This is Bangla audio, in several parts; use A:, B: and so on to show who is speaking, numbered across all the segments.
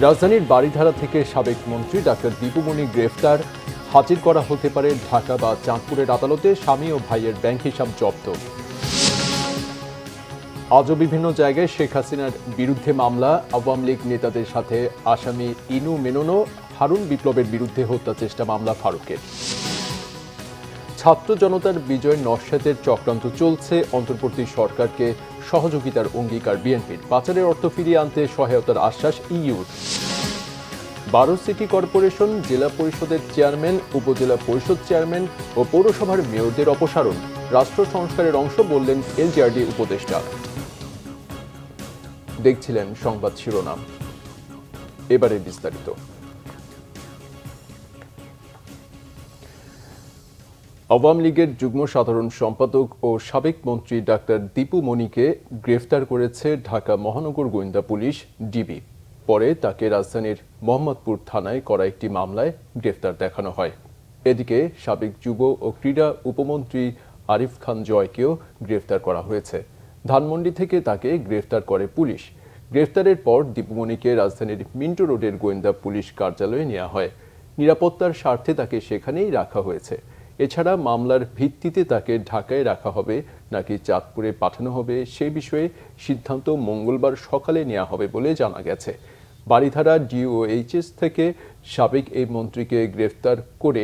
A: রাজধানীর বারিধারা থেকে সাবেক মন্ত্রী ডাক্তার দীপু মনি গ্রেফতার, হাজির করা হতে পারে ঢাকা বা চাঁদপুরের আদালতে। স্বামী ও ভাইয়ের ব্যাংক হিসাব জব্দ। আজও বিভিন্ন জায়গায় শেখ হাসিনার বিরুদ্ধে মামলা। আওয়ামী লীগ নেতাদের সাথে আসামি ইনু মেননো, হারুন বিপ্লবের বিরুদ্ধে হত্যা চেষ্টা মামলা ফারুকের। ছাত্র জনতার বিজয় নস্যাতের চক্রান্ত চলছে, অন্তর্বর্তী সরকারকে সহযোগিতার অঙ্গীকার বিএনপির। পাচারের অর্থ ফিরিয়ে আনতে সহায়তার আশ্বাস ইইউর। 12 সিটি কর্পোরেশন, জেলা পরিষদের চেয়ারম্যান, উপজেলা পরিষদ চেয়ারম্যান ও পৌরসভার মেয়রদের অপসারণ রাষ্ট্র সংস্কারের অংশ বললেন এলজিআরডি উপদেষ্টা। দেখছিলেন সংবাদ শিরোনাম, এবারে বিস্তারিত। আওয়ামী লীগের যুগ্ম সাধারণ সম্পাদক ও সাবেক মন্ত্রী ডাক্তার দীপু মনিকে গ্রেফতার করেছে ঢাকা মহানগর গোয়েন্দা পুলিশ ডিবি। পরে তাকে রাজধানীর মোহাম্মদপুর থানায় করা একটি মামলায় গ্রেফতার দেখানো হয়। এদিকে সাবেক যুব ও ক্রীড়া উপমন্ত্রী আরিফ খান জয়কেও গ্রেফতার করা হয়েছে। ধানমন্ডি থেকে তাকে গ্রেফতার করে পুলিশ। গ্রেফতারের পর দীপু মনিকে রাজধানীর মিন্টো রোডের গোয়েন্দা পুলিশ কার্যালয়ে নেওয়া হয়। নিরাপত্তার স্বার্থে তাকে সেখানেই রাখা হয়েছে। এছাড়া মামলার ভিত্তিতে তাকে ঢাকায় রাখা হবে নাকি চাঁদপুরে পাঠানো হবে সে বিষয়ে সিদ্ধান্ত মঙ্গলবার সকালে নেওয়া হবে বলে জানা গেছে। বারিধারা ডিওএইচএস থেকে সাবেক এই মন্ত্রীকে গ্রেফতার করে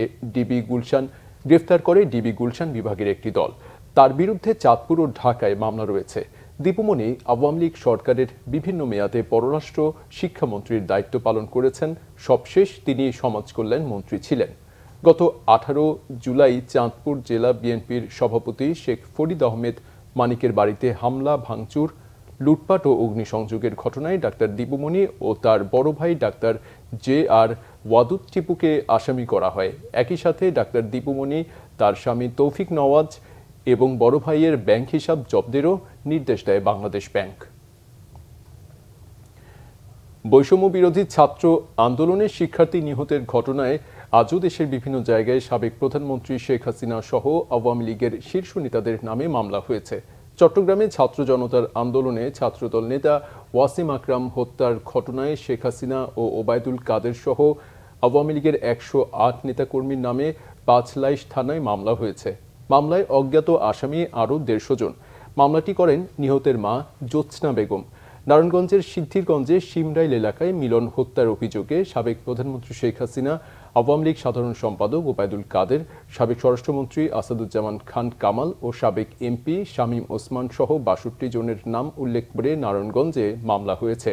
A: ডিবি গুলশান বিভাগের একটি দল। তার বিরুদ্ধে চাঁদপুর ও ঢাকায় মামলা রয়েছে। দীপু মনি আওয়ামী লীগ সরকারের বিভিন্ন মেয়াদে পররাষ্ট্র শিক্ষামন্ত্রীর দায়িত্ব পালন করেছেন। সবশেষ তিনি সমাজ কল্যাণ মন্ত্রী ছিলেন। গত 18 জুলাই চাঁদপুর জেলা বিএনপির সভাপতি শেখ ফরিদ আহমেদ মানিকের বাড়িতে হামলা, ভাঙচুর, লুটপাট ও অগ্নিসংযোগের ঘটনায় ডাক্তার দীপু মনি ও তার বড় ভাই ডাক্তার JR ওয়াদুদ টিপুকে আসামি করা হয়। একই সাথে ডাক্তার দীপু মনি, তার স্বামী তৌফিক নওয়াজ এবং বড় ভাইয়ের ব্যাংক হিসাব জব্দেরও নির্দেশ দেয় বাংলাদেশ ব্যাংক। বৈষম্য বিরোধী ছাত্র আন্দোলনের শিক্ষার্থী নিহতের ঘটনায় আজও দেশের বিভিন্ন জায়গায় সাবেক প্রধানমন্ত্রী শেখ হাসিনা সহ আওয়ামী লীগের শীর্ষ নেতাদের নামে মামলা হয়েছে। চট্টগ্রামে ছাত্র জনতার আন্দোলনে ছাত্রদল নেতা ওয়াসিম আকরাম হত্যার ঘটনায় শেখ হাসিনা ও ওবায়দুল কাদের সহ আওয়ামী লীগের 108 নেতাকর্মীর নামে পাঁচলাইশ থানায় মামলা হয়েছে। মামলায় অজ্ঞাত আসামি আরও 150 জন। মামলাটি করেন নিহতের মা জ্যোৎস্না বেগম। নারায়ণগঞ্জের সিদ্ধিরগঞ্জে শিমরাইল এলাকায় মিলন হত্যার অভিযোগে সাবেক প্রধানমন্ত্রী শেখ হাসিনা, আওয়ামী লীগ সাধারণ সম্পাদক ওবায়দুল কাদের, সাবেক স্বরাষ্ট্রমন্ত্রী আসাদুজ্জামান খান কামাল ও সাবেক এমপি শামীম ওসমান সহ 62 জনের নাম উল্লেখ করে নারায়ণগঞ্জে মামলা হয়েছে।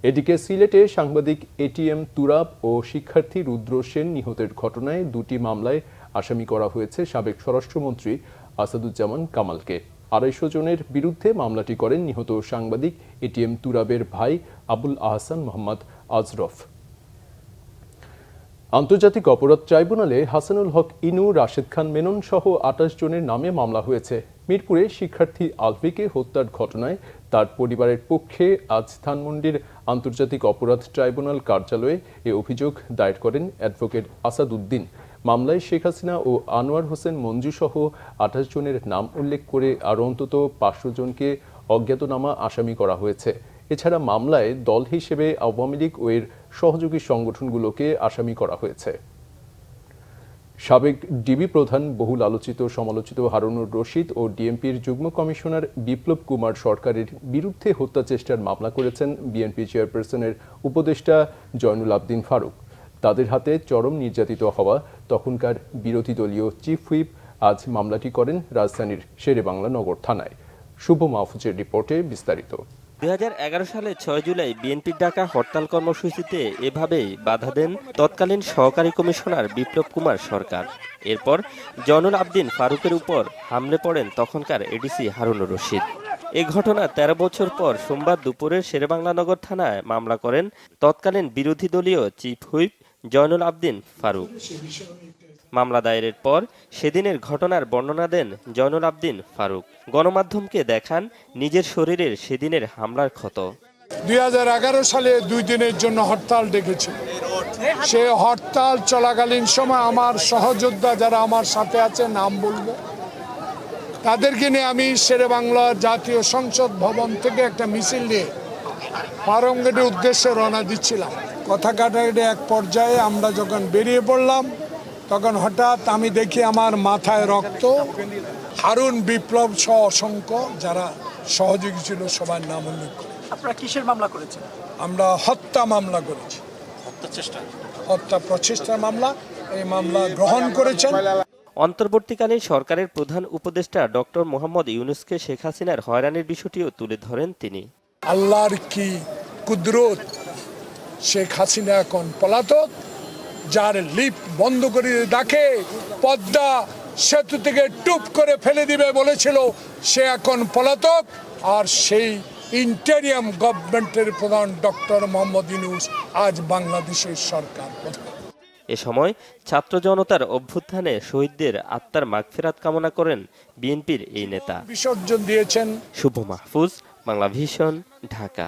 A: এদিকে সিলেটে সাংবাদিক ATM তুরাব ও শিক্ষার্থী রুদ্র সেন নিহতের ঘটনায় 2টি মামলায় আসামি করা হয়েছে সাবেক স্বরাষ্ট্রমন্ত্রী আসাদুজ্জামান কামালকে। 250 জনের বিরুদ্ধে মামলাটি করেন নিহত সাংবাদিক ATM তুরাবের ভাই আবুল আহসান মোহাম্মদ আজরফ। আন্তর্জাতিক অপরাধ ট্রাইব্যুনালে হাসানুল হক ইনু, রাশেদ খান মেনন সহ 28 জনের নামে মামলা হয়েছে। মিরপুরে শিক্ষার্থী আলফিকে হত্যার ঘটনায় তার পরিবারের পক্ষে আজ ধানমন্ডির আন্তর্জাতিক অপরাধ ট্রাইব্যুনাল কার্যালয়ে এ অভিযোগ দায়ের করেন অ্যাডভোকেট আসাদউদ্দিন। মামলায় শেখ হাসিনা ও আনোয়ার হোসেন মঞ্জু সহ 28 জনের নাম উল্লেখ করে আরও অন্তত 500 জনকে অজ্ঞাতনামা আসামি করা হয়েছে। এছাড়া মামলায় দল হিসেবে আওয়ামী লীগ ও এর সহযোগী সংগঠনগুলোকে আসামি করা হয়েছে। সাবেক ডিবি প্রধান, বহুল আলোচিত সমালোচিত হারুনুর রশিদ ও ডিএমপির যুগ্ম কমিশনার বিপ্লব কুমার সরকারের বিরুদ্ধে হত্যা চেষ্টার মামলা করেছেন বিএনপি চেয়ারপারসনের উপদেষ্টা জয়নুল আবদিন ফারুক। তাদের হাতে চরম নির্যাতিত হওয়া তখনকার বিরোধী দলীয় চিফ হুইপ আজ মামলাটি করেন রাজধানীর শেরেবাংলা নগর থানায়। শুভ মাহফুজের রিপোর্টে বিস্তারিত।
B: 2011 সালে 6 জুলাই বিএনপির ডাকা হরতাল কর্মসূচিতে এভাবেই বাধা দেন তৎকালীন সহকারী কমিশনার বিপ্লব কুমার সরকার। এরপর জয়নুল আবদিন ফারুকের উপর হামলে পড়েন তখনকার এডিসি হারুনুর রশিদ। এ ঘটনা 13 বছর পর সোমবার দুপুরে শেরেবাংলা নগর থানায় মামলা করেন তৎকালীন বিরোধী দলীয় চিফ হুইপ জয়নুল আবদিন ফারুক। মামলা দায়েরের পর সেদিনের ঘটনার বর্ণনা দেন জয়নুল আবদিন ফারুক। গণমাধ্যমকে দেখান নিজের শরীরের সেদিনের হামলার ক্ষত।
C: 2011 সালে 2 দিনের জন্য হরতাল ডেকেছিল। সে হরতাল চলাকালীন সময় আমার সহযোদ্ধা যারা আমার সাথে আছে, নাম বলবো, তাদেরকে নিয়ে আমি শেরেবাংলা জাতীয় সংসদ ভবন থেকে একটা মিছিল নিয়ে ফার্ম গেটের উদ্দেশ্যে রওনা দিচ্ছিলাম। কথা কাটাকাটি এক পর্যায়ে আমরা যখন বেরিয়ে পড়লাম তখন হঠাৎ আমি দেখি আমার মাথায় রক্ত। হারুন, বিপ্লব সহ অসংখ্য যারা সহযোগী ছিল সবার নাম উল্লেখ করে।
D: আপনারা কিসের মামলা করেছেন?
C: আমরা হত্যা মামলা করেছি, হত্যা প্রচেষ্টার মামলা। এই মামলা গ্রহণ করেছেন।
B: অন্তর্বর্তীকালীন সরকারের প্রধান উপদেষ্টা ডক্টর মোহাম্মদ ইউনূসকে শেখ হাসিনার হয়রানির বিষয়টিও তুলে ধরেন তিনি।
C: আল্লাহর কি কুদরত, শেখ হাসিনা এখন পলাতক। যার লিপ বন্ধ করে ডাকে পদ্মা সেতু থেকে টুপ করে ফেলে দিবে বলেছিল, সে এখন পলাতক। আর সেই ইন্টেরিয়াম গভর্নমেন্টের প্রধান ডক্টর মোহাম্মদ ইউনূস আজ বাংলাদেশের সরকার প্রধান।
B: এ সময় ছাত্র জনতার অভ্যুত্থানে শহীদদের আত্মার মাগফিরাত কামনা করেন বিএনপির এই নেতা।
C: বিসর্জন দিয়েছেন।
B: শুভ মাহফুজ, বাংলা ভিশন, ঢাকা।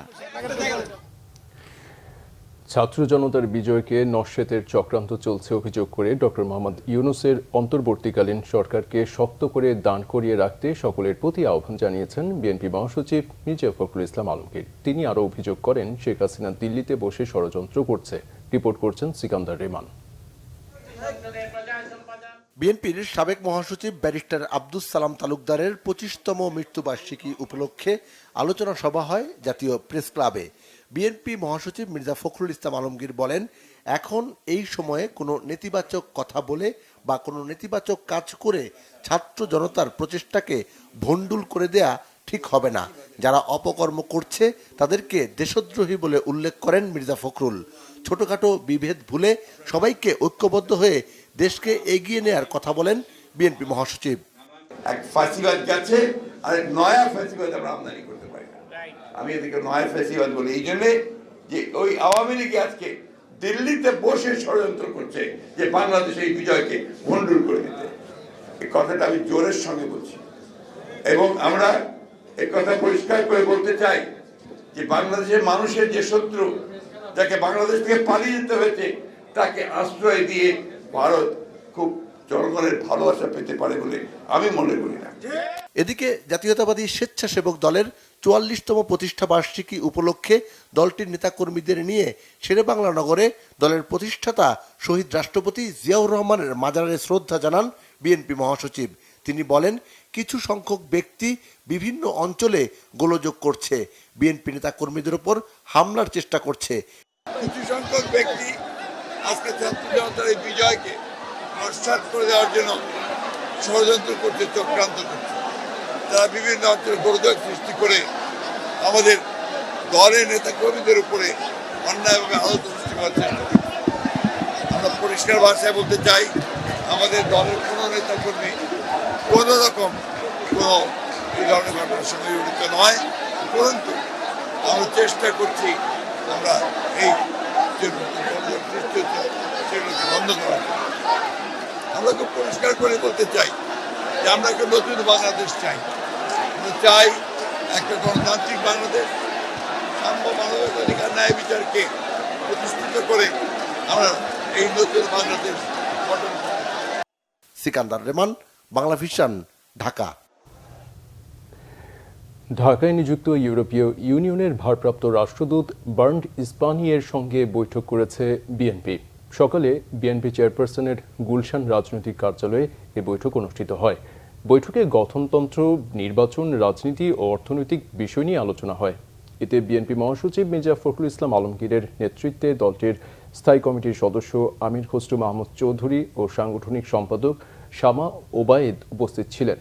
A: ছাত্র জনতার বিজয়কে নস্যাতের চক্রান্ত চলছে অভিযোগ করে ডক্টর মোহাম্মদ ইউনূসের অন্তর্বর্তীকালীন সরকারকে শক্ত করে দাঁড় করিয়ে রাখতে সকলের প্রতি আহ্বান জানিয়েছেন বিএনপি মহাসচিব মির্জা ফখরুল ইসলাম আলমগীর। তিনি আরও অভিযোগ করেন, শেখ হাসিনা দিল্লিতে বসে ষড়যন্ত্র করছে। রিপোর্ট করছেন সিকান্দার রেমান।
E: বিএনপির সাবেক মহাসচিব ব্যারিস্টার আব্দুস সালাম তালুকদারের 25তম মৃত্যুবার্ষিকী উপলক্ষে আলোচনা সভা হয় জাতীয় প্রেস ক্লাবে। বিএনপি মহাসচিব মির্জা ফখরুল ইসলাম আলমগীর বলেন, এখন এই সময়ে কোনো নেতিবাচক কথা বলে বা কোনো নেতিবাচক কাজ করে ছাত্র জনতার প্রচেষ্টাকে ভণ্ডুল করে দেয়া ঠিক হবে না। যারা অপকর্ম করছে তাদেরকে দেশদ্রোহী বলে উল্লেখ করেন মির্জা ফখরুল। ছোটখাটো বিভেদ ভুলে সবাইকে ঐক্যবদ্ধ হয়ে দেশকে এগিয়ে নেয়ার কথা বলেন বিএনপি মহাসচিব।
F: এক ফাঁসিবাদ গেছে, আর এক নয়া ফাঁসিবাদ আমরা আমদানি করতে পারি না। আমি এদিকে নয়া ফাঁসিবাদ বলি এই জন্যে যে ওই আওয়ামী লীগ আজকে দিল্লিতে বসে ষড়যন্ত্র করছে যে বাংলাদেশে এই বিজয়কে ভণ্ডুল করে দিতে। এই কথাটা আমি জোরের সঙ্গে বলছি এবং আমরা এই কথা পরিষ্কার করে বলতে চাই যে বাংলাদেশের মানুষের যে শত্রু, যাকে বাংলাদেশ থেকে পালিয়ে যেতে হয়েছে, তাকে আশ্রয় দিয়ে ভারত খুব জনগণের ভালোবাসা পেতে পারে বলে আমি মনে করি না।
E: এদিকে জাতীয়তাবাদী স্বেচ্ছাসেবক দলের 44তম প্রতিষ্ঠা বার্ষিকী উপলক্ষে দলটির নেতাকর্মীদের নিয়ে শেরেবাংলা নগরে দলের প্রতিষ্ঠাতা শহীদ রাষ্ট্রপতি জিয়াউর রহমানের মাজারে শ্রদ্ধা জানান বিএনপি মহাসচিব। তিনি বলেন, কিছু সংখ্যক ব্যক্তি বিভিন্ন অঞ্চলে গোলযোগ করছে, বিএনপি নেতাকর্মীদের উপর হামলার চেষ্টা করছে।
F: কিছু সংখ্যক ব্যক্তি আজকে ছাত্র জনতার এই বিজয়কে নস্যাৎ করে দেওয়ার জন্য ষড়যন্ত্র করছে, চক্রান্ত করছে। তারা বিভিন্ন অঞ্চলে গোলযোগ সৃষ্টি করে আমাদের দলের নেতা কর্মীদের উপরে অন্যায়ভাবে আহত সৃষ্টি করার চেষ্টা করছে। আমরা পরিষ্কার ভাষায় বলতে চাই, আমাদের দলের কোনো নেতা কর্মী কোনো রকম কোনো এই ধরনের ঘটনার সঙ্গে জড়িত নয়, পরন্তু আমরা চেষ্টা করছি আমরা এই যে গোলযোগ সৃষ্টি হচ্ছে সেগুলোকে বন্ধ করার জন্য। আমরা খুব পরিষ্কার করে বলতে চাই যে আমরা একটা নতুন বাংলাদেশ চাই। আমরা চাই একটা গণতান্ত্রিক বাংলাদেশ, সাম্য, মানবাধিকার, ন্যায় বিচারকে প্রতিষ্ঠিত করে আমরা এই নতুন বাংলাদেশ গঠন করব।
E: সিকান্দার রেমান, বাংলা ভিশন, ঢাকা।
A: ঢাকায় নিযুক্ত ইউরোপীয় ইউনিয়নের ভারপ্রাপ্ত রাষ্ট্রদূত বার্ন্ট ইস্পানিয়ের সঙ্গে বৈঠক করেছে বিএনপি। সকালে বিএনপি চেয়ারপারসনের গুলশান রাজনৈতিক কার্যালয়ে এ বৈঠক অনুষ্ঠিত হয়। বৈঠকে গঠনতন্ত্র, নির্বাচন, রাজনীতি ও অর্থনৈতিক বিষয় নিয়ে আলোচনা হয়। এতে বিএনপি মহাসচিব মির্জা ফখরুল ইসলাম আলমগীরের নেতৃত্বে দলটির স্থায়ী কমিটির সদস্য আমির খসরু মাহমুদ চৌধুরী ও সাংগঠনিক সম্পাদক শামা ওবায়েদ উপস্থিত ছিলেন।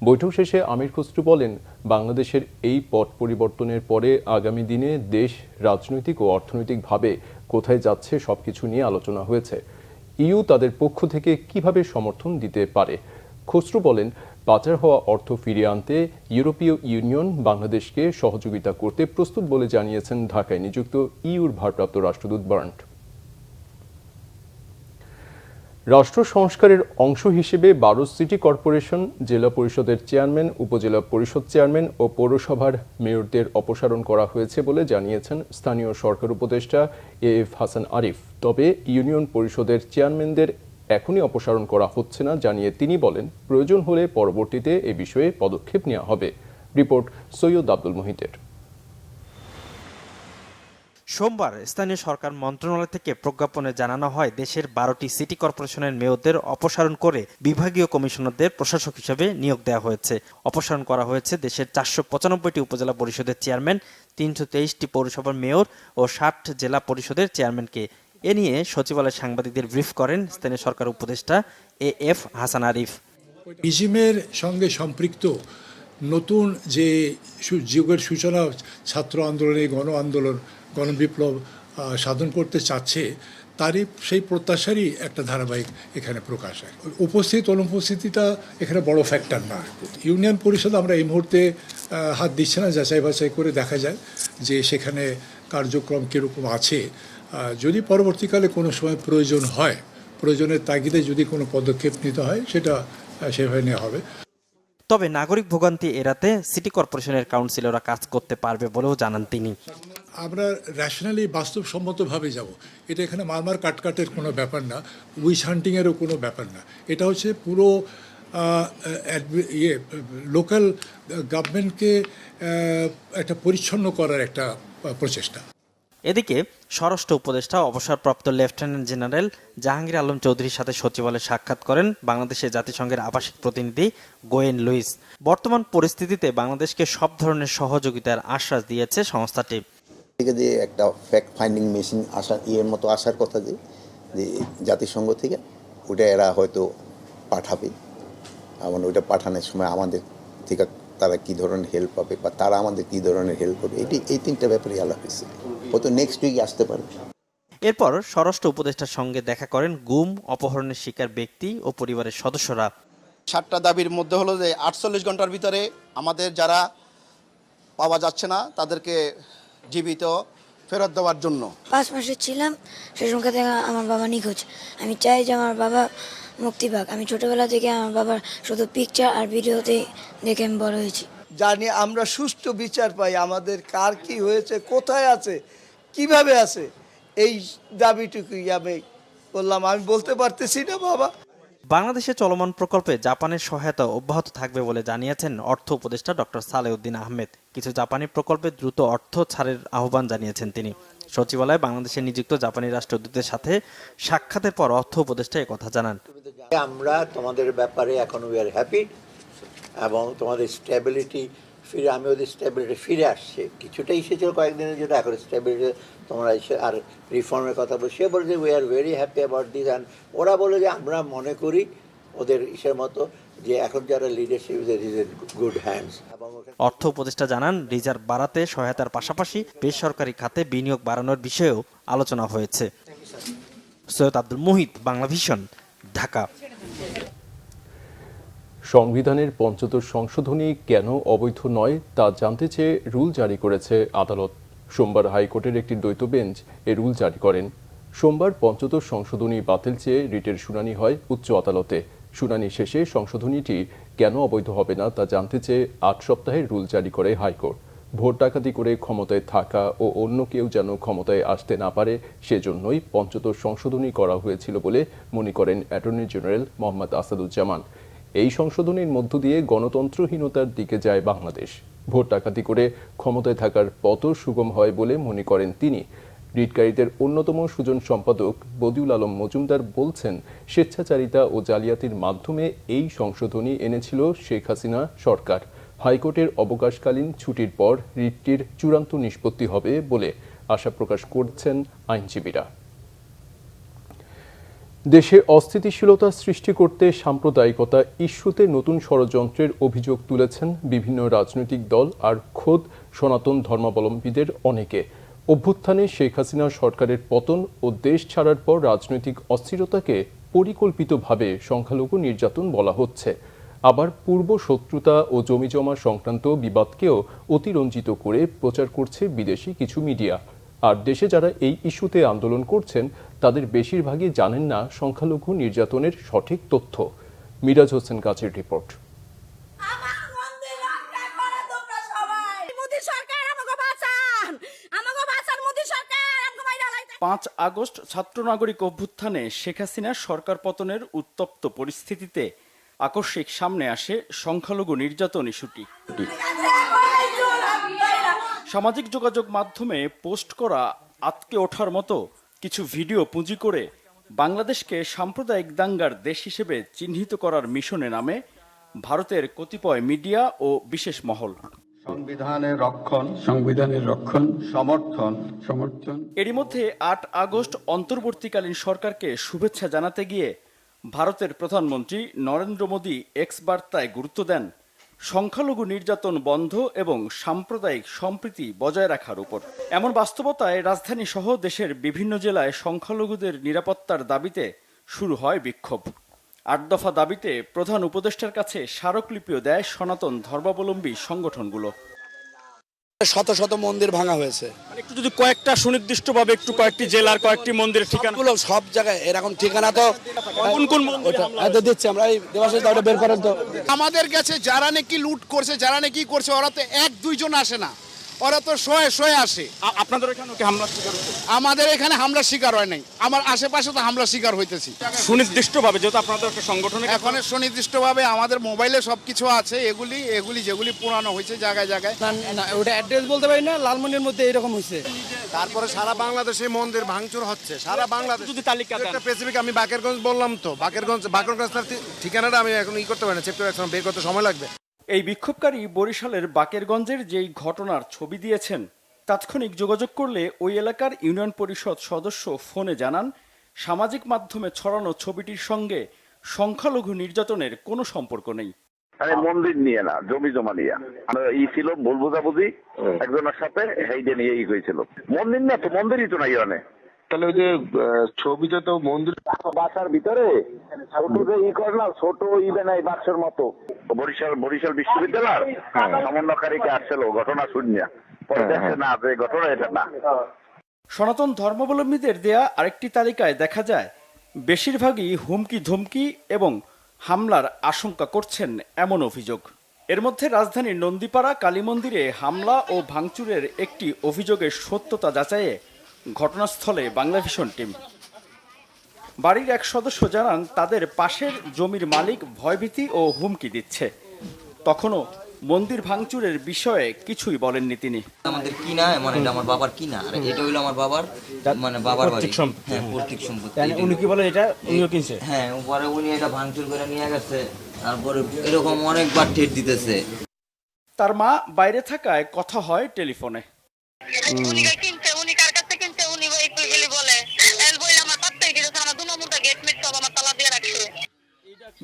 A: বৈঠক শেষে আমির খসরু বলেন, বাংলাদেশের এই পট পরিবর্তনের পরে আগামী দিনে দেশ রাজনৈতিক ও অর্থনৈতিকভাবে কোথায় যাচ্ছে সবকিছু নিয়ে আলোচনা হয়েছে। ইইউ তাদের পক্ষ থেকে কিভাবে সমর্থন দিতে পারে। খসরু বলেন, পাচার হওয়া অর্থ ফিরিয়ে আনতে ইউরোপীয় ইউনিয়ন বাংলাদেশকে সহযোগিতা করতে প্রস্তুত বলে জানিয়েছেন ঢাকায় নিযুক্ত ইইউর ভারপ্রাপ্ত রাষ্ট্রদূত বার্ন্ট। রাষ্ট্র সংস্কারের অংশ হিসেবে 12 সিটি কর্পোরেশন, জেলা পরিষদের চেয়ারম্যান, উপজেলা পরিষদ চেয়ারম্যান ও পৌরসভার মেয়রদের অপসারণ করা হয়েছে বলে জানিয়েছেন স্থানীয় সরকার উপদেষ্টা এএফ হাসান আরিফ। তবে ইউনিয়ন পরিষদের চেয়ারম্যানদের এখনই অপসারণ করা হচ্ছে না জানিয়ে তিনি বলেন, প্রয়োজন হলে পরবর্তীতে এ বিষয়ে পদক্ষেপ নেওয়া হবে। রিপোর্ট সৈয়দ আব্দুল মুহিতের।
D: সোমবার স্থানীয় সরকার মন্ত্রণালয় থেকে প্রজ্ঞাপনে জানানো হয় দেশের 12টি সিটি কর্পোরেশনের মেয়রদের অপসারণ করে বিভাগীয় কমিশনারদের প্রশাসক হিসেবে নিয়োগ দেওয়া হয়েছে। অপসারণ করা হয়েছে দেশের 495টি উপজেলা পরিষদের চেয়ারম্যান, 323টি পৌরসভার মেয়র ও 60 জেলা পরিষদের চেয়ারম্যানকে। এ নিয়ে সচিবালয়ে সাংবাদিকদের ব্রিফ করেন স্থানীয় সরকার উপদেষ্টা এফ হাসান আরিফ।
G: ইজিমের সঙ্গে সম্পৃক্ত নতুন যে যুগের সূচনা ছাত্র আন্দোলনে গণ আন্দোলন গণবিপ্লব সাধন করতে চাচ্ছে তারই সেই প্রত্যাশারই একটা ধারাবাহিক এখানে প্রকাশ হয়। অনুপস্থিতিটা এখানে বড় ফ্যাক্টর না। ইউনিয়ন পরিষদ আমরা এই মুহূর্তে হাত দিচ্ছে না, যাচাই বাছাই করে দেখা যায় যে সেখানে কার্যক্রম কীরকম আছে। যদি পরবর্তীকালে কোনো সময় প্রয়োজন হয়, প্রয়োজনের তাগিদে যদি কোনো পদক্ষেপ নিতে হয় সেটা সেভাবে নেওয়া হবে।
D: তবে নাগরিক ভোগান্তি এড়াতে সিটি কর্পোরেশনের কাউন্সিলররা কাজ করতে পারবে বলেও জানান তিনি।
G: আমরা ন্যাশনালি বাস্তবসম্মতভাবে যাব। এটা এখানে মারমার কাটকাটের কোনো ব্যাপার না, উইচ হান্টিংয়েরও কোনো ব্যাপার না। এটা হচ্ছে পুরো লোকাল গভর্নমেন্টকে একটা পরিচ্ছন্ন করার একটা প্রচেষ্টা।
D: এদিকে স্বরাষ্ট্র উপদেষ্টা অবসরপ্রাপ্ত লেফটেন্যান্ট জেনারেল জাহাঙ্গীর আলম চৌধুরীর সাথে সচিবালয়ে সাক্ষাৎ করেন বাংলাদেশে জাতিসংঘের আবাসিক প্রতিনিধি গোয়েন লুইস। বর্তমান পরিস্থিতিতে বাংলাদেশকে সব ধরনের সহযোগিতার আশ্বাস দিয়েছে সংস্থাটি।
H: থেকে যে একটা ফ্যাক্ট ফাইন্ডিং মেশিন আসার মতো আসার কথা যে জাতিসংঘ থেকে ওটা এরা হয়তো পাঠাবে, এবং ওইটা পাঠানোর সময় আমাদের থেকে তারা কী ধরনের হেল্প পাবে বা তারা আমাদের কী ধরনের হেল্প করবে, এই তিনটা ব্যাপারে আলাপ হয়েছে। হয়তো নেক্সট উইকে আসতে পারে।
D: এরপর স্বরাষ্ট্র উপদেষ্টার সঙ্গে দেখা করেন গুম, অপহরণের শিকার ব্যক্তি ও পরিবারের সদস্যরা।
I: 7টা দাবির মধ্যে হলো যে 48 ঘন্টার ভিতরে আমাদের যারা পাওয়া যাচ্ছে না তাদেরকে জীবিত ফেরত দেওয়ার জন্য।
J: 5 মাসে ছিলাম, সেই সংখ্যা থেকে আমার বাবা নিখোঁজ। আমি চাই যে আমার বাবা মুক্তি পাক। আমি ছোটবেলা থেকে আমার বাবার শুধু পিকচার আর ভিডিওতে দেখে আমি বড় হয়েছি।
K: জানি আমরা সুষ্ঠু বিচার পাই, আমাদের কার কি হয়েছে, কোথায় আছে, কিভাবে আছে, এই দাবিটুকুই আমি বললাম। আমি বলতে পারতেছি না বাবা।
D: বাংলাদেশে চলমান প্রকল্পে জাপানের সহায়তা অব্যাহত থাকবে বলে জানিয়েছেন অর্থ উপদেষ্টা ডক্টর সালেউদ্দিন আহমেদ। কিছু জাপানি প্রকল্পে দ্রুত অর্থ ছাড়ের আহ্বান জানিয়েছেন তিনি। সচিবালয়ে বাংলাদেশে নিযুক্ত জাপানি রাষ্ট্রদূতের সাথে সাক্ষাতের পর অর্থ উপদেষ্টা কথা জানান।
L: আমরা তোমাদের ব্যাপারে এখন উই আর হ্যাপি, এবং তোমাদের স্টেবিলিটি ফিরে, আমি ওদের স্টেবিলিটি ফিরে আসছে, কিছুটা এসেছিল কয়েকদিনের জন্য, এখন স্টেবিলিটি তোমরা এসে আর রিফর্মের কথা বলে সে বলে যে we are very happy about this. And ওরা বলে যে আমরা মনে করি ওদের ইসের মতো যে এখন যারা leadership is in good hands.
D: অর্থ উপদেষ্টা জানান রিজার্ভ বাড়াতে সহায়তার পাশাপাশি বেসরকারি খাতে বিনিয়োগ বাড়ানোর বিষয়েও আলোচনা হয়েছে। সৈয়দ আব্দুল মুহিত, বাংলা ভিশন, ঢাকা।
A: সংবিধানের 75 সংশোধনী কেন অবৈধ নয় তা জানতে চেয়ে রুল জারি করেছে আদালত। সোমবার হাইকোর্টের একটি দ্বৈত বেঞ্চ এ রুল জারি করেন। সোমবার 75 সংশোধনী বাতিল চেয়ে রিটের শুনানি হয় উচ্চ আদালতে। শুনানি শেষে সংশোধনীটি কেন অবৈধ হবে না তা জানতে চেয়ে 8 সপ্তাহের রুল জারি করে হাইকোর্ট। ভোট ডাকাতি করে ক্ষমতায় থাকা ও অন্য কেউ যেন ক্ষমতায় আসতে না পারে সেজন্যই 75 সংশোধনী করা হয়েছিল বলে মনে করেন অ্যাটর্নি জেনারেল মোহাম্মদ আসাদুজ্জামান। এই সংশোধনীর মধ্য দিয়ে গণতন্ত্রহীনতার দিকে যায় বাংলাদেশ। ভোট ডাকাতি করে ক্ষমতায় থাকার পথ সুগম হয় বলে মনে করেন তিনি। রিটকারীদের অন্যতম সুজন সম্পাদক বদিউল আলম মজুমদার বলছেন, স্বেচ্ছাচারিতা ও জালিয়াতির মাধ্যমে এই সংশোধনী এনেছিল শেখ হাসিনা সরকার। হাইকোর্টের অবকাশকালীন ছুটির পর রিটটির চূড়ান্ত নিষ্পত্তি হবে বলে আশা প্রকাশ করছেন আইনজীবীরা। দেশে অস্থিতিশীলতা সৃষ্টি করতে সাম্প্রদায়িকতা ইস্যুতে নতুন ষড়যন্ত্রের অভিযোগ তুলেছেন বিভিন্ন রাজনৈতিক দল আর খোদ সনাতন ধর্মাবলম্বীদের অনেকে। অভ্যুত্থানে শেখ হাসিনা সরকারের পতন ও দেশ ছাড়ার পর রাজনৈতিক অস্থিরতাকে পরিকল্পিতভাবে সংখ্যালঘু নির্যাতন বলা হচ্ছে। আবার পূর্ব শত্রুতা ও জমিজমা সংক্রান্ত বিবাদকেও অতিরঞ্জিত করে প্রচার করছে বিদেশি কিছু মিডিয়া। আর দেশে যারা এই ইস্যুতে আন্দোলন করছেন তাদের বেশিরভাগই জানেন না সংখ্যালঘু নির্যাতনের সঠিক তথ্য। মিরাজ হোসেন কাছের রিপোর্ট।
M: 5 আগস্ট ছাত্র নাগরিক অভ্যুত্থানে শেখ হাসিনার সরকার পতনের উত্তপ্ত পরিস্থিতিতে আকস্মিক সামনে আসে সংখ্যালঘু নির্যাতন ইস্যুটি। সামাজিক যোগাযোগ মাধ্যমে পোস্ট করা আতকে ওঠার মতো কিছু ভিডিও পুঁজি করে বাংলাদেশকে সাম্প্রদায়িক দাঙ্গার দেশ হিসেবে চিহ্নিত করার মিশনে নামে ভারতের কতিপয় মিডিয়া ও বিশেষ মহল।
N: সংবিধানের রক্ষণ সমর্থন।
M: এরই মধ্যে ৮ আগস্ট অন্তর্বর্তীকালীন সরকারকে শুভেচ্ছা জানাতে গিয়ে ভারতের প্রধানমন্ত্রী নরেন্দ্র মোদী এক্স বার্তায় গুরুত্ব দেন সংখ্যালঘু নির্যাতন বন্ধ এবং সাম্প্রদায়িক সম্প্রীতি বজায় রাখার উপর। এমন বাস্তবতায় রাজধানী সহ দেশের বিভিন্ন জেলায় সংখ্যালঘুদের নিরাপত্তার দাবিতে শুরু হয় বিক্ষোভ। ৮ দফা দাবিতে প্রধান উপদেষ্টার কাছে স্মারকলিপিও দেয় সনাতন ধর্মাবলম্বী সংগঠনগুলো।
I: শত শত মন্দির ভাঙা হয়েছে।
M: একটু যদি কয়েকটা সুনির্দিষ্টভাবে একটু কয়েকটি জেলার কয়েকটি মন্দিরের ঠিকানাগুলো
I: সব জায়গায় এরকম ঠিকানা তো
M: কোন কোন
I: দিচ্ছে আমরা এই দেবাশিস দাওটা বের করেন তো।
O: আমাদের কাছে যারা নাকি লুট করছে যারা নাকি করছে ওরা তো ১-২ জন আসে না, ওরা তো শয়ে আসে।
M: আপনাদের এখানে কি হামলা শিকার হচ্ছে?
O: আমাদের এখানে হামলা শিকার হয় নাই, আমার আশেপাশে তো হামলা শিকার হইতেছি।
M: সুনির্দিষ্টভাবে যেহেতু আপনাদের একটা সংগঠন
O: এখন সুনির্দিষ্টভাবে আমাদের মোবাইলে সবকিছু আছে, এগুলি যেগুলি পুরানো হয়েছে জায়গায় জায়গায়।
I: ওটা অ্যাড্রেস বলতে পারি না, লালমনির মধ্যে এরকম হয়েছে।
O: তারপরে সারা বাংলাদেশে মন্দির ভাঙচুর হচ্ছে, সারা বাংলাদেশ।
M: যদি তালিকা দেন
O: স্পেসিফিক আমি বাকেরগঞ্জ বললাম তো, বাকেরগঞ্জ ঠিকানাটা আমি এখন করতে পারি না, চেক করে বের করতে সময় লাগবে।
M: এই বিক্ষোভকারী বরিশালের বাকেরগঞ্জের যেই ঘটনার ছবি দিয়েছেন, তাৎক্ষণিক যোগাযোগ করলে ওই এলাকার ইউনিয়ন পরিষদ সদস্য ফোনে জানান সামাজিক মাধ্যমে ছড়ানো ছবিটির সঙ্গে সংখ্যালঘু নির্যাতনের কোনো সম্পর্ক নেই।
N: মন্দির নিয়ে না, জমি জমা নিয়ে ছিল ভুল বোঝাবুঝি একজনের সাথে, সেইটা নিয়েই হয়েছিল। মন্দির না তো, মন্দিরই তো নাই অনেক। তাহলে ওই যে ছবিটা তো মন্দির বাসার ভিতরে ছোট যে করে না, ছোট নাই বাক্সের মতো। বরিশাল বিশ্ববিদ্যালয়ের সমন্বয়কারীকে আসছিল ঘটনা শুনিয়া, পরে দেখছে না যে ঘটনা এটা না।
M: সনাতন ধর্মাবলম্বীদের দেয়া আরেকটি তালিকায় দেখা যায় বেশিরভাগই হুমকি ধমকি এবং হামলার আশঙ্কা করছেন এমন অভিযোগ। এর মধ্যে রাজধানীর নন্দীপাড়া কালী মন্দিরে হামলা ও ভাঙচুরের একটি অভিযোগের সত্যতা যাচাইয়ে ঘটনাস্থলে বাংলাভিশন টিম। বাড়ির এক সদস্য জানান তাদের পাশের জমির মালিক ভয়ভীতি ও হুমকি দিচ্ছে। তখনও মন্দির ভাঙচুরের বিষয়ে কিছুই বলেননি তিনি।
P: আমাদের কিনা, মানে এটা আমার বাবার কিনা, আর এটা হইলো আমার বাবার, মানে বাবার বাড়ি, হ্যাঁ পৈতৃক সম্পত্তি।
M: উনি কি বলে এটা উনিও কিনছে?
P: হ্যাঁ, পরে উনি এটা ভাঙচুর করে নিয়ে গেছে, তারপরে এরকম অনেকবার ঠেট দিতেছে।
M: তার মা বাইরে থাকায় কথা হয় টেলিফোনে।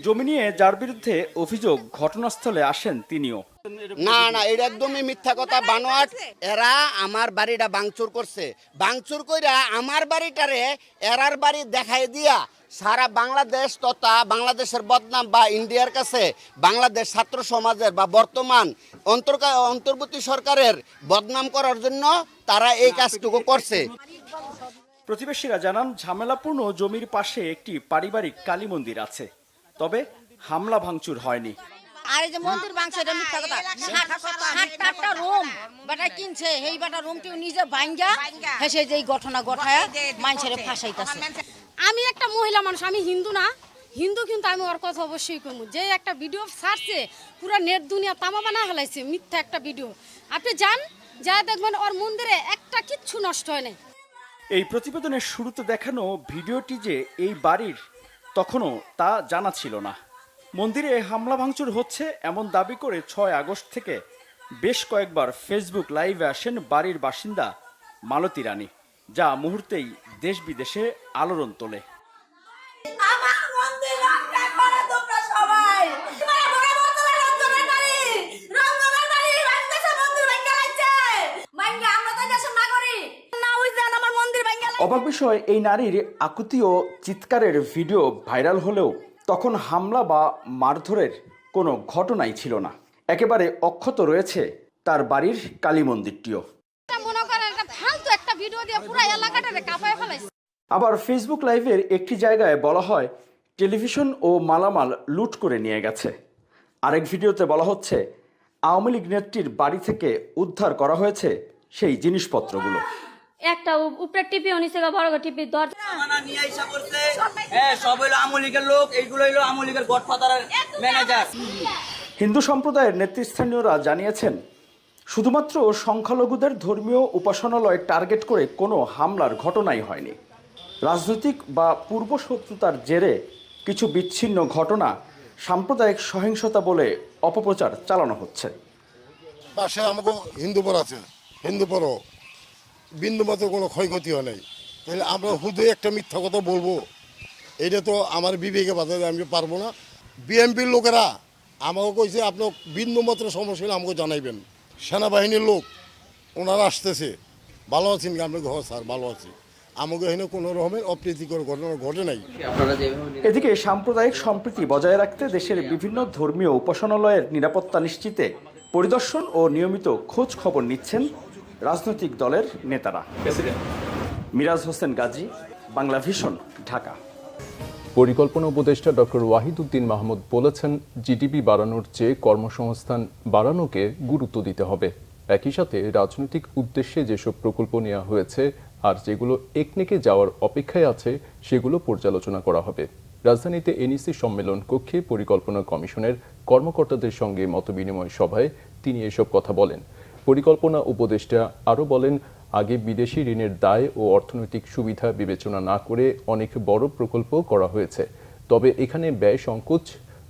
M: জমি নিয়ে যার বিরুদ্ধে অভিযোগ ঘটনাস্থলে আসেন তিনিও।
O: না, এটা একদমই মিথ্যা কথা, বানোয়াট। এরা আমার বাড়িটা ভাঙচুর করছে, ভাঙচুর কইরা আমার বাড়িটারে এরার বাড়ি দেখাই দিয়া সারা বাংলাদেশ তথা বাংলাদেশের বদনাম বা ইন্ডিয়ার কাছে বাংলাদেশ ছাত্র সমাজের বা বর্তমান অন্তর্বর্তী সরকারের বদনাম করার জন্য তারা এই কাজটুকু করছে।
M: প্রতিবেশীরা জানান ঝামেলাপূর্ণ জমির পাশে একটি পারিবারিক কালী মন্দির আছে, তবে হামলা ভাঙচুর হয়নি।
Q: আর এই যে মন্দির ভাঙছে এটা মিথ্যা কথা। 7-8টা রুম বাটা কিনছে, এই বাটা রুমটিও নিজে ভাঙ্গা হেসে যেই ঘটনা ঘটায় মানুষের ফাঁসাইতেছে।
R: আমি একটা মহিলা মানুষ, আমি হিন্দু না, হিন্দু কিন্তু আমি ওর কথা অবশ্যই কমু। যে একটা ভিডিও ছাড়ছে পুরো নেট দুনিয়া তামা বানা হলাইছে, মিথ্যা একটা ভিডিও। আপনি যান, যা দেখবেন ওর মন্দিরে একটা কিচ্ছু নষ্ট হয় নাই।
M: এই প্রতিবেদনের শুরুতে দেখানো ভিডিওটি যে এই বাড়ির, তখনও তা জানা ছিল না। মন্দিরে হামলা ভাঙচুর হচ্ছে এমন দাবি করে 6 আগস্ট থেকে বেশ কয়েকবার ফেসবুক লাইভে আসেন বাড়ির বাসিন্দা মালতী রানী, যা মুহূর্তেই দেশ বিদেশে আলোড়ন তোলে। অবাক বিষয়, এই নারীর আকুতি ও চিৎকারের ভিডিও ভাইরাল হলেও তখন হামলা বা মারধরের কোনো ঘটনাই ছিল না। একেবারে অক্ষত রয়েছে তার বাড়ির কালী মন্দিরটিও। আবার ফেসবুক লাইভের একটি জায়গায় বলা হয় টেলিভিশন ও মালামাল লুট করে নিয়ে গেছে। আরেক ভিডিওতে বলা হচ্ছে আওয়ামী লীগ নেত্রীর বাড়ি থেকে উদ্ধার করা হয়েছে সেই জিনিসপত্রগুলো।
R: একটা উপরে টিপি অনিছে বড় টিপি দরজা
P: নিয়ে আইসা করছে, হ্যাঁ সব হইলো আওয়ামী লীগের লোক, এইগুলো হইলো আওয়ামী লীগের গডফাদারের ম্যানেজার।
M: হিন্দু সম্প্রদায়ের নেতৃস্থানীয়রা জানিয়েছেন শুধুমাত্র সংখ্যালঘুদের ধর্মীয় উপাসনালয় টার্গেট করে কোনো হামলার ঘটনাই হয়নি। রাজনৈতিক বা পূর্বশত্রুতার জেরে কিছু বিচ্ছিন্ন ঘটনা সাম্প্রদায়িক সহিংসতা বলে অপপ্রচার চালানো হচ্ছে।
S: পাশে আমাকে হিন্দু পর আছে, হিন্দু পরও বিন্দুমাত্র কোনো ক্ষয়ক্ষতি হয় নাই, তাহলে আমরা হুদে একটা মিথ্যা কথা বলবো? এটা তো আমার বিবেকে বাধা, আমি পারবো না। বিএনপির লোকেরা আমাকে কইছে আপনি বিন্দুমাত্র সমস্যা হলে আমাকে জানাইবেন। সেনাবাহিনীর লোক ওনারা আসতেছে, ভালো আছেন? আমরা ঘর স্যার ভালো আছি, আমাকে এখানে কোনো রকমের অপ্রীতিকর ঘটনা ঘটে নাই।
M: এদিকে সাম্প্রদায়িক সম্প্রীতি বজায় রাখতে দেশের বিভিন্ন ধর্মীয় উপাসনালয়ের নিরাপত্তা নিশ্চিতে পরিদর্শন ও নিয়মিত খোঁজ খবর নিচ্ছেন রাজনৈতিক দলের নেতারা। মিরাজ হোসেন গাজী, বাংলা ভিশন, ঢাকা।
A: পরিকল্পনা উপদেষ্টা ডক্টর ওয়াহিদ উদ্দিন মাহমুদ বলেছেন, জিডিপি বাড়ানোর চেয়ে কর্মসংস্থান বাড়ানোকে গুরুত্ব দিতে হবে। একই সাথে রাজনৈতিক উদ্দেশ্যে যেসব প্রকল্প নেওয়া হয়েছে আর যেগুলো একনেকে যাওয়ার অপেক্ষায় আছে সেগুলো পর্যালোচনা করা হবে। রাজধানীতে এনইসি সম্মেলন কক্ষে পরিকল্পনা কমিশনের কর্মকর্তাদের সঙ্গে মতবিনিময় সভায় তিনি এসব কথা বলেন। পরিকল্পনা উপদেষ্টা আরও বলেন, আগে বিদেশি ঋণের দায় ও অর্থনৈতিক সুবিধা বিবেচনা না করে অনেক বড় প্রকল্প করা হয়েছে, তবে এখানে ব্যয় সংকোচ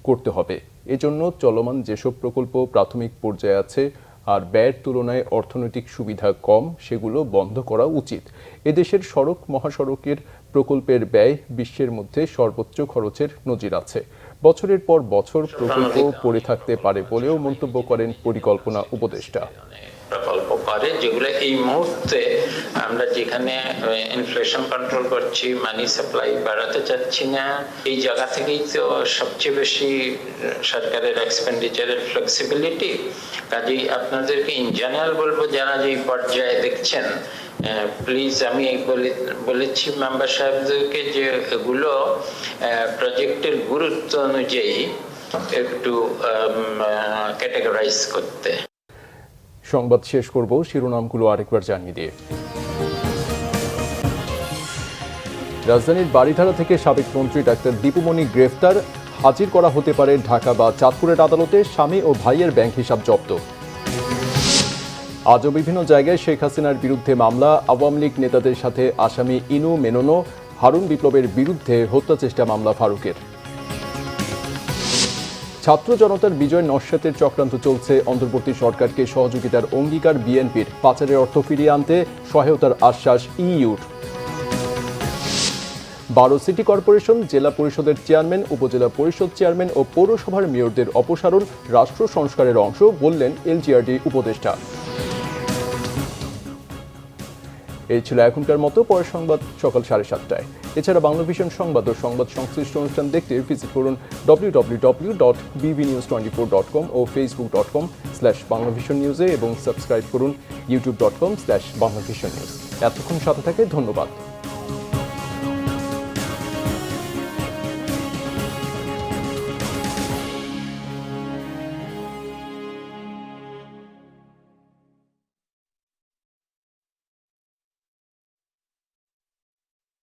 A: করতে হবে। এজন্য চলমান যেসব প্রকল্প প্রাথমিক পর্যায়ে আছে আর ব্যয়ের তুলনায় অর্থনৈতিক সুবিধা কম, সেগুলো বন্ধ করা উচিত। এদেশের সড়ক মহাসড়কের প্রকল্পের ব্যয় বিশ্বের মধ্যে সর্বোচ্চ খরচের নজির আছে। বছরের পর বছর প্রকল্প পড়ে থাকতে পারে বলেও মন্তব্য করেন পরিকল্পনা উপদেষ্টা।
T: প্রকল্প করে যেগুলো এই মুহূর্তে আমরা যেখানে ইনফ্লেশন কন্ট্রোল করছি, মানি সাপ্লাই বাড়াতে চাচ্ছি না, এই জায়গা থেকেই তো সবচেয়ে বেশি সরকারের এক্সপেন্ডিচারের ফ্লেক্সিবিলিটি। কাজেই আপনাদেরকে ইন জেনারেল বলবো, যারা যে পর্যায়ে দেখছেন, প্লিজ আমি বলেছি মেম্বার সাহেবদেরকে যে এগুলো প্রজেক্টের গুরুত্ব অনুযায়ী একটু ক্যাটেগরাইজ করতে।
A: সংবাদ শেষ করব শিরোনামগুলো আরেকবার জানিয়ে দিয়ে। রাজধানীর বারিধারা থেকে সাবেক মন্ত্রী ডাক্তার দীপুমণি গ্রেফতার, হাজির করা হতে পারে ঢাকা বা চাঁদপুরের আদালতে। স্বামী ও ভাইয়ের ব্যাংক হিসাব জব্দ। আজও বিভিন্ন জায়গায় শেখ হাসিনার বিরুদ্ধে মামলা, আওয়ামী লীগ নেতাদের সাথে আসামি ইনু মেননো, হারুন বিপ্লবের বিরুদ্ধে হত্যা চেষ্টা মামলা ফারুকের। ছাত্র জনতার বিজয় নস্যাতের চক্রান্ত চলছে, অন্তর্বর্তী সরকারকে সহযোগিতার অঙ্গীকার বিএনপির। পাচারের অর্থ ফিরিয়ে আনতে সহায়তার আশ্বাস ইইউর। 12 সিটি কর্পোরেশন, জেলা পরিষদের চেয়ারম্যান, উপজেলা পরিষদ চেয়ারম্যান ও পৌরসভার মেয়রদের অপসারণ রাষ্ট্র সংস্কারের অংশ বললেন এলজিআরডি উপদেষ্টা। এই ছিল এখনকার মতো। পরের সংবাদ সকাল 7:30টায়। এছাড়া বাংলা ভিশন সংবাদ ও সংবাদ সংশ্লিষ্ট অনুষ্ঠান দেখতে ভিজিট করুন www.bbnews24.com ও facebook.com/banglavisionnews এবং সাবস্ক্রাইব করুন youtube.com/banglavisionnews। এতক্ষণ সাথে থাকে ধন্যবাদ।